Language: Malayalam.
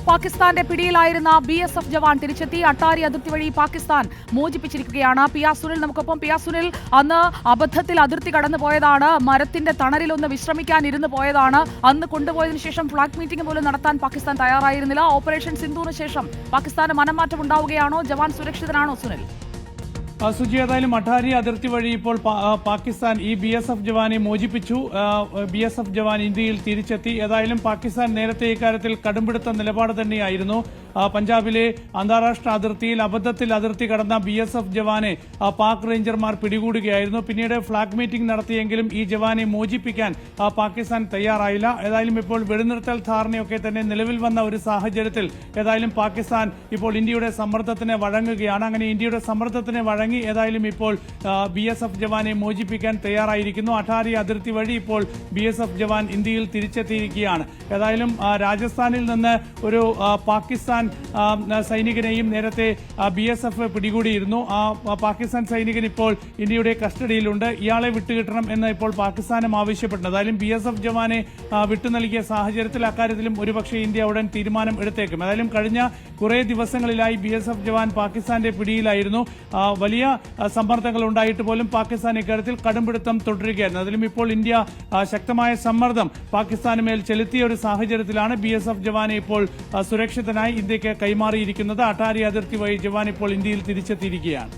പാകിസ്ഥാന്റെ പിടിയിലായിരുന്ന BSF ജവാൻ തിരിച്ചെത്തി. അട്ടാരി അതിർത്തി വഴി പാകിസ്ഥാൻ മോചിപ്പിച്ചിരിക്കുകയാണ്. PR സുനിൽ നമുക്കൊപ്പം. PR സുനിൽ, അന്ന് അബദ്ധത്തിൽ അതിർത്തി കടന്നു പോയതാണ്, മരത്തിന്റെ തണലിലൊന്ന് വിശ്രമിക്കാൻ ഇരുന്ന് പോയതാണ്. അന്ന് കൊണ്ടുപോയതിനു ശേഷം ഫ്ലാഗ് മീറ്റിംഗ് പോലും നടത്താൻ പാകിസ്ഥാൻ തയ്യാറായിരുന്നില്ല. ഓപ്പറേഷൻ സിന്ദൂറിന് ശേഷം പാകിസ്ഥാന് മനംമാറ്റം ഉണ്ടാവുകയാണോ? ജവാൻ സുരക്ഷിതനാണോ സുനിൽ? സുജി, ഏതായാലും അട്ടാരി അതിർത്തി വഴി ഇപ്പോൾ പാകിസ്ഥാൻ ഈ BSF ജവാനെ മോചിപ്പിച്ചു. BSF ജവാൻ ഇന്ത്യയിൽ തിരിച്ചെത്തി. ഏതായാലും പാകിസ്ഥാൻ നേരത്തെ ഇക്കാര്യത്തിൽ കടുംപിടുത്ത നിലപാട് തന്നെയായിരുന്നു. പഞ്ചാബിലെ അന്താരാഷ്ട്ര അതിർത്തിയിൽ അബദ്ധത്തിൽ അതിർത്തി കടന്ന BSF ജവാനെ പാക് റേഞ്ചർമാർ പിടികൂടുകയായിരുന്നു. പിന്നീട് ഫ്ലാഗ് മീറ്റിംഗ് നടത്തിയെങ്കിലും ഈ ജവാനെ മോചിപ്പിക്കാൻ പാകിസ്ഥാൻ തയ്യാറായില്ല. ഏതായാലും ഇപ്പോൾ വെടിനിർത്തൽ ധാരണയൊക്കെ തന്നെ നിലവിൽ വന്ന ഒരു സാഹചര്യത്തിൽ ഏതായാലും പാകിസ്ഥാൻ ഇപ്പോൾ ഇന്ത്യയുടെ സമ്മർദ്ദത്തിന് വഴങ്ങുകയാണ്. അങ്ങനെ ഇന്ത്യയുടെ സമ്മർദ്ദത്തിന് വഴങ്ങി ഏതായാലും ഇപ്പോൾ BSF ജവാനെ മോചിപ്പിക്കാൻ തയ്യാറായിരിക്കുന്നു. അട്ടാരി അതിർത്തി വഴി ഇപ്പോൾ BSF ജവാൻ ഇന്ത്യയിൽ തിരിച്ചെത്തിയിരിക്കുകയാണ്. ഏതായാലും രാജസ്ഥാനിൽ നിന്ന് ഒരു പാകിസ്ഥാൻ സൈനികനെയും നേരത്തെ BSF പിടികൂടിയിരുന്നു. പാകിസ്ഥാൻ സൈനികൻ ഇപ്പോൾ ഇന്ത്യയുടെ കസ്റ്റഡിയിലുണ്ട്. ഇയാളെ വിട്ടുകിട്ടണം എന്ന് ഇപ്പോൾ പാകിസ്ഥാനും ആവശ്യപ്പെട്ടു. ഏതായാലും BSF ജവാനെ വിട്ടു നൽകിയ സാഹചര്യത്തിൽ അക്കാര്യത്തിലും ഒരുപക്ഷെ ഇന്ത്യ ഉടൻ തീരുമാനം എടുത്തേക്കും. ഏതായാലും കഴിഞ്ഞ കുറേ ദിവസങ്ങളിലായി BSF ജവാൻ പാകിസ്ഥാന്റെ പിടിയിലായിരുന്നു. വലിയ സമ്മർദ്ദങ്ങൾ ഉണ്ടായിട്ട് പോലും പാകിസ്ഥാൻ ഇക്കാര്യത്തിൽ കടുംപിടുത്തം തുടരുകയായിരുന്നു. അതിലും ഇപ്പോൾ ഇന്ത്യ ശക്തമായ സമ്മർദ്ദം പാകിസ്ഥാന് മേൽ ചെലുത്തിയ ഒരു സാഹചര്യത്തിലാണ് BSF ജവാനെ ഇപ്പോൾ സുരക്ഷിതനായി ഇന്ത്യക്ക് കൈമാറിയിരിക്കുന്നത്. അട്ടാരി അതിർത്തി വഴി ജവാൻ ഇപ്പോൾ ഇന്ത്യയിൽ തിരിച്ചെത്തിയിരിക്കുകയാണ്.